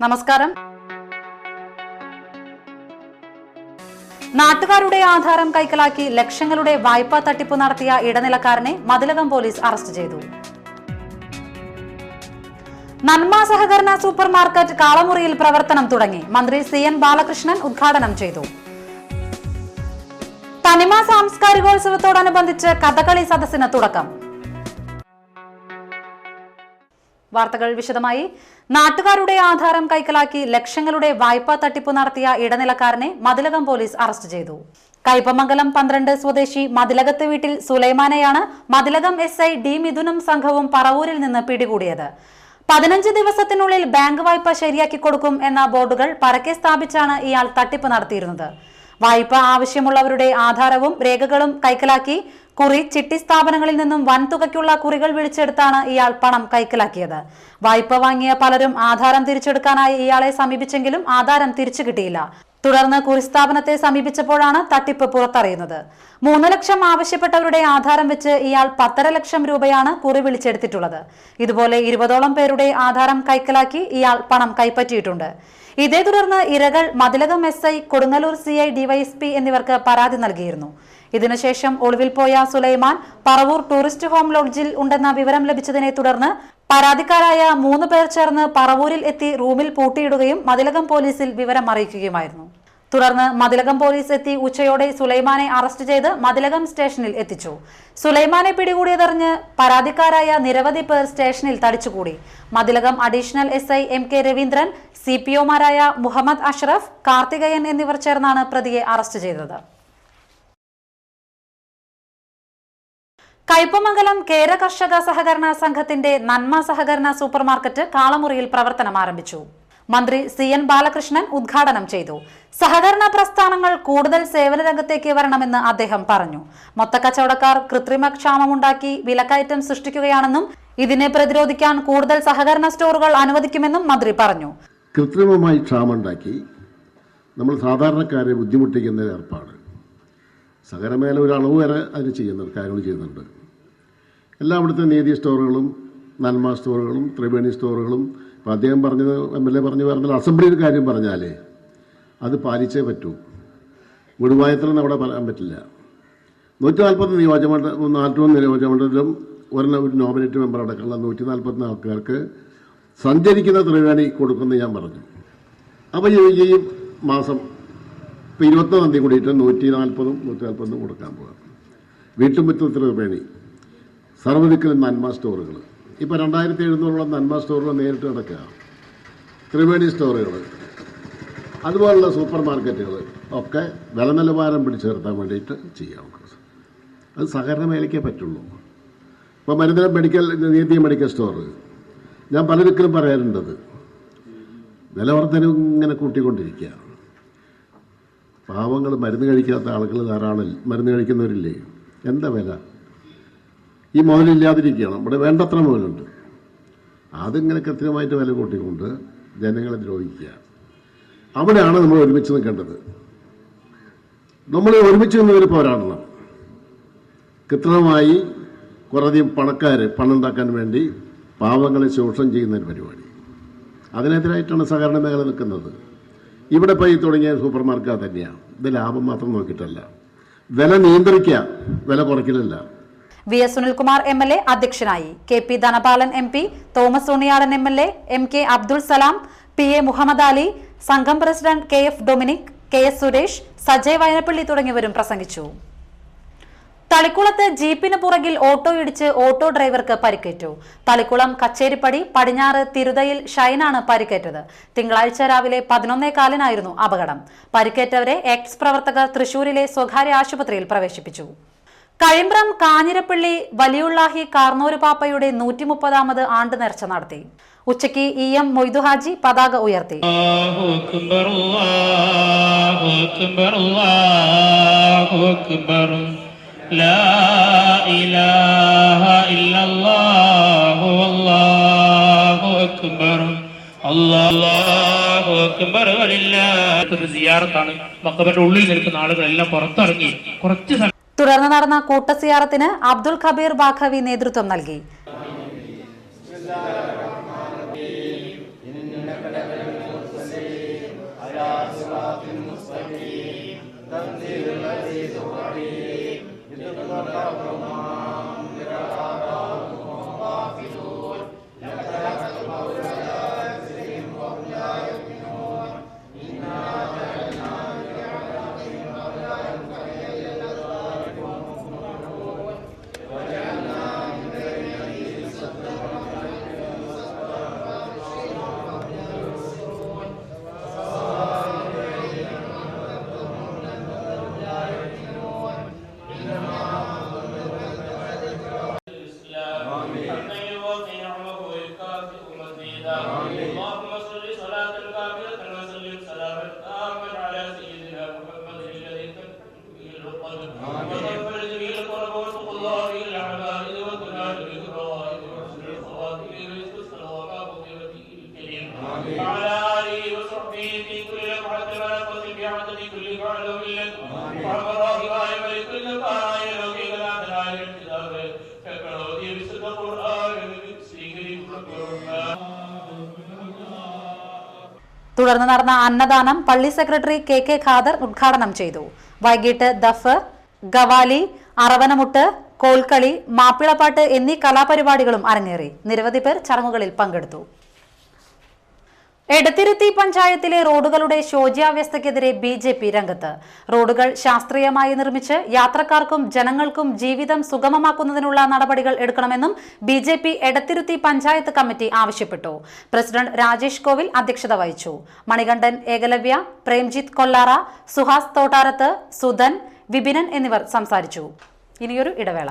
നമസ്കാരം. നാട്ടുകാരുടെ ആധാരം കൈക്കലാക്കി ലക്ഷങ്ങളുടെ വായ്പാ തട്ടിപ്പ് നടത്തിയ ഇടനിലക്കാരനെ മതിലകം പോലീസ് അറസ്റ്റ് ചെയ്തു. നന്മ സഹകരണ സൂപ്പർ മാർക്കറ്റ് കാളമുറിയിൽ പ്രവർത്തനം തുടങ്ങി. മന്ത്രി CN ബാലകൃഷ്ണൻ ഉദ്ഘാടനം ചെയ്തു. തനിമ സാംസ്കാരികോത്സവത്തോടനുബന്ധിച്ച് കഥകളി സദസ്സിന് തുടക്കം. വാർത്തകൾ വിശദമായി. നാട്ടുകാരുടെ ആധാരം കൈക്കലാക്കി ലക്ഷങ്ങളുടെ വായ്പാ തട്ടിപ്പ് നടത്തിയ ഇടനിലക്കാരനെ മതിലകം പോലീസ് അറസ്റ്റ് ചെയ്തു. കയ്പമംഗലം 12 സ്വദേശി മതിലകത്ത് വീട്ടിൽ സുലൈമാനെയാണ് മതിലകം SI D മിഥുനും സംഘവും പറവൂരിൽ നിന്ന് പിടികൂടിയത്. 15 ദിവസത്തിനുള്ളിൽ ബാങ്ക് വായ്പ ശരിയാക്കി കൊടുക്കും എന്ന ബോർഡുകൾ പരക്കെ സ്ഥാപിച്ചാണ് ഇയാൾ തട്ടിപ്പ് നടത്തിയിരുന്നത്. വായ്പ ആവശ്യമുള്ളവരുടെ ആധാരവും രേഖകളും കൈക്കലാക്കി കുറി ചിട്ടി സ്ഥാപനങ്ങളിൽ നിന്നും വൻതുകയ്ക്കുള്ള കുറികൾ വിളിച്ചെടുത്താണ് ഇയാൾ പണം കൈക്കലാക്കിയത്. വായ്പ വാങ്ങിയ പലരും ആധാരം തിരിച്ചെടുക്കാനായി ഇയാളെ സമീപിച്ചെങ്കിലും ആധാരം തിരിച്ചു കിട്ടിയില്ല. തുടർന്ന് കുറിസ്ഥാപനത്തെ സമീപിച്ചപ്പോഴാണ് തട്ടിപ്പ് പുറത്തറിയുന്നത്. 3 ലക്ഷം ആവശ്യപ്പെട്ടവരുടെ ആധാരം വെച്ച് ഇയാൾ 10.5 ലക്ഷം രൂപയാണ് കുറി വിളിച്ചെടുത്തിട്ടുള്ളത്. ഇതുപോലെ 20ഓളം പേരുടെ ആധാരം കൈക്കലാക്കി ഇയാൾ പണം കൈപ്പറ്റിയിട്ടുണ്ട്. ഇതേ തുടർന്ന് ഇരകൾ Mathilakam SI, Kodungallur CI, DYSP എന്നിവർക്ക് പരാതി നൽകിയിരുന്നു. ഇതിനുശേഷം ഒളിവിൽ പോയ സുലൈമാൻ പറവൂർ ടൂറിസ്റ്റ് ഹോം ലോഡ്ജിൽ ഉണ്ടെന്ന വിവരം ലഭിച്ചതിനെ തുടർന്ന് പരാതിക്കാരായ 3 പേർ ചേർന്ന് പറവൂരിൽ എത്തി റൂമിൽ പൂട്ടിയിടുകയും മതിലകം പോലീസിൽ വിവരം അറിയിക്കുകയുമായിരുന്നു. തുടർന്ന് മതിലകം പോലീസ് എത്തി ഉച്ചയോടെ സുലൈമാനെ അറസ്റ്റ് ചെയ്ത് മതിലകം സ്റ്റേഷനിൽ എത്തിച്ചു. സുലൈമാനെ പിടികൂടിയതറിഞ്ഞ് പരാതിക്കാരായ നിരവധി പേർ സ്റ്റേഷനിൽ തടിച്ചുകൂടി. Mathilakam additional SI MK Raveendran, CPOമാരായ മുഹമ്മദ് അഷ്റഫ്, കാർത്തികയൻ എന്നിവർ ചേർന്നാണ് പ്രതിയെ അറസ്റ്റ് ചെയ്തത്. കയ്പമംഗലം കേര കർഷക സഹകരണ സംഘത്തിന്റെ നന്മ സഹകരണ സൂപ്പർ മാർക്കറ്റ് കാളമുറിയിൽ പ്രവർത്തനം ആരംഭിച്ചു. മന്ത്രി CN ബാലകൃഷ്ണൻ ഉദ്ഘാടനം ചെയ്തു. സഹകരണ പ്രസ്ഥാനങ്ങൾ കൂടുതൽ സേവന രംഗത്തേക്ക് വരണമെന്ന് അദ്ദേഹം പറഞ്ഞു. മൊത്തക്കച്ചവടക്കാർ കൃത്രിമ ക്ഷാമമുണ്ടാക്കി വിലക്കയറ്റം സൃഷ്ടിക്കുകയാണെന്നും ഇതിനെ പ്രതിരോധിക്കാൻ കൂടുതൽ സഹകരണ സ്റ്റോറുകൾ അനുവദിക്കുമെന്നും മന്ത്രി പറഞ്ഞു. കൃത്രിമമായി ക്ഷാമുണ്ടാക്കി നമ്മൾ സാധാരണക്കാരെ ബുദ്ധിമുട്ടിക്കുന്ന ഏർപ്പാട് സഹകരണമേഖല ഒരു അളവ് വരെ അതിന് കാര്യങ്ങൾ ചെയ്യുന്നുണ്ട്. എല്ലായിടത്തും നീതി സ്റ്റോറുകളും നന്മ സ്റ്റോറുകളും ത്രിവേണി സ്റ്റോറുകളും ഇപ്പോൾ അദ്ദേഹം പറഞ്ഞത് MLA പറഞ്ഞ അസംബ്ലിയിൽ കാര്യം പറഞ്ഞാലേ അത് പാലിച്ചേ പറ്റൂ. ഗുരുവായൂരത്തിലൊന്നും അവിടെ പറയാൻ പറ്റില്ല. 140 നിയോജകമണ്ഡലത്തിലും ഒരു നോമിനേറ്റ് മെമ്പർ അടക്കമുള്ള 140 ആൾക്കാർക്ക് സഞ്ചരിക്കുന്ന ത്രിവേണി കൊടുക്കുമെന്ന് ഞാൻ പറഞ്ഞു. അപ്പോൾ ഈ മാസം ഇപ്പോൾ 21 തീയതി കൂടിയിട്ട് 140 കൊടുക്കാൻ പോകാം. വീട്ടുമുറ്റത്ത് ത്രിവേണി, സർവ്വദിക്കലും നന്മ സ്റ്റോറുകൾ, ഇപ്പോൾ 2700 നന്മ സ്റ്റോറുകൾ നേരിട്ട് നടക്കുക, ത്രിവേണി സ്റ്റോറുകൾ, അതുപോലുള്ള സൂപ്പർ മാർക്കറ്റുകൾ ഒക്കെ വില നിലവാരം പിടിച്ചു നിർത്താൻ വേണ്ടിയിട്ട് ചെയ്യാം. അത് സഹകരണ മേഖലയ്ക്കേ പറ്റുള്ളൂ. ഇപ്പോൾ നീതി മെഡിക്കൽ സ്റ്റോർ ഞാൻ പലർക്കും പറയാറുണ്ടത് വില വർധനവ് ഇങ്ങനെ കൂട്ടിക്കൊണ്ടിരിക്കുക. പാവങ്ങൾ മരുന്ന് കഴിക്കാത്ത ആളുകൾ ധാരാളം മരുന്ന് കഴിക്കുന്നവരില്ലേ, എന്താ വില? ഈ മുതലില്ലാതിരിക്കുകയാണ്. ഇവിടെ വേണ്ടത്ര മുതലുണ്ട്. അതിങ്ങനെ കൃത്യമായിട്ട് വില കൂട്ടിക്കൊണ്ട് ജനങ്ങളെ ദ്രോഹിക്കുക. അവിടെയാണ് നമ്മൾ ഒരുമിച്ച് നിൽക്കേണ്ടത്. നമ്മൾ ഒരുമിച്ച് നിന്നതിൽ പോരാടണം. കൃത്രിമമായി കുറേയധികം പണക്കാർ പണം ഉണ്ടാക്കാൻ വേണ്ടി പാവങ്ങളെ ചൂഷണം ചെയ്യുന്നൊരു പരിപാടി, അതിനെതിരായിട്ടാണ് സഹകരണ മേഖല നിൽക്കുന്നത്. ഇവിടെ പോയി തുടങ്ങിയ സൂപ്പർ മാർക്കറ്റ് തന്നെയാണ്. ഇത് ലാഭം മാത്രം നോക്കിയിട്ടല്ല, വില നിയന്ത്രിക്കുക, വില കുറയ്ക്കലല്ല. VS സുനിൽകുമാർ MLA അധ്യക്ഷനായി. KP Dhanapalan MP, Thomas Unniyadan MLA, MK Abdul Salam, PA Muhammad Ali, സംഘം president KF Dominic, KS Suresh, Sajay Vayanappally തുടങ്ങിയവരും പ്രസംഗിച്ചു. തളിക്കുളത്ത് ജീപ്പിന് പുറകിൽ ഓട്ടോ ഇടിച്ച് ഓട്ടോ ഡ്രൈവർക്ക് പരിക്കേറ്റു. തളിക്കുളം കച്ചേരിപ്പടി പടിഞ്ഞാറ് തിരുതയിൽ ഷൈനാണ് പരിക്കേറ്റത്. തിങ്കളാഴ്ച രാവിലെ 11:15 അപകടം. പരിക്കേറ്റവരെ എക്സ് പ്രവർത്തകർ തൃശൂരിലെ സ്വകാര്യ ആശുപത്രിയിൽ പ്രവേശിപ്പിച്ചു. കഴിമ്പ്രം കാഞ്ഞിരപ്പള്ളി വലിയുള്ളാഹി കാർന്നൂര് പാപ്പയുടെ 130ാമത് ആണ്ട് നേർച്ച നടത്തി. ഉച്ചയ്ക്ക് EM മൊയ്തുഹാജി പതാക ഉയർത്തി. لا إله إلا الله والله أكبر الله أكبر ولله സിയാറത്താണ്. മക്കബറിന്റെ ഉള്ളിൽ നിൽക്കുന്ന ആളുകളെല്ലാം പുറത്തിറങ്ങി കുറച്ച്. തുടർന്ന് നടന്ന കൂട്ടസിയാറത്തിന് അബ്ദുൽ ഖബീർ ബാഖവി നേതൃത്വം നൽകി. سيدنا اللهم صل صلاة كاملة وسلم سلاما تاما على سيدنا محمد الذي تنفك به العقد وتغفر جميع القرب وتقضى الله به العبائد وتنال به الروائد وحسن الخواتم ورزق الصلوات وطيبته الكريم وعلى آله وصحبه في كل لمحة ونفس بعدد كل فعل وملة وعبر راهباء ولكل قائل وفي غلاتنا الابتداء فكرودي بصدق القرآن തുടർന്ന് നടന്ന അന്നദാനം പള്ളി സെക്രട്ടറി കെ ഖാദർ ഉദ്ഘാടനം ചെയ്തു. വൈകിട്ട് ദഫ്, ഗവാലി, അറവനമുട്ട്, കോൽക്കളി, മാപ്പിളപ്പാട്ട് എന്നീ കലാപരിപാടികളും അരങ്ങേറി. നിരവധി പേർ ചടങ്ങുകളിൽ പങ്കെടുത്തു. എടത്തിരുത്തി പഞ്ചായത്തിലെ റോഡുകളുടെ ശോച്യാവസ്ഥയ്ക്കെതിരെ BJP രംഗത്ത്. റോഡുകൾ ശാസ്ത്രീയമായി നിർമ്മിച്ച് യാത്രക്കാർക്കും ജനങ്ങൾക്കും ജീവിതം സുഗമമാക്കുന്നതിനുള്ള നടപടികൾ എടുക്കണമെന്നും BJP എടത്തിരുത്തി പഞ്ചായത്ത് കമ്മിറ്റി ആവശ്യപ്പെട്ടു. പ്രസിഡന്റ് രാജേഷ് കോവിൽ അധ്യക്ഷത വഹിച്ചു. മണികണ്ഠൻ ഏകലവ്യ, പ്രേംജിത്ത് കൊല്ലാറ, സുഹാസ് തോട്ടാരത്ത്, സുധൻ, വിപിനൻ എന്നിവർ സംസാരിച്ചു. ഇനിയൊരു ഇടവേള.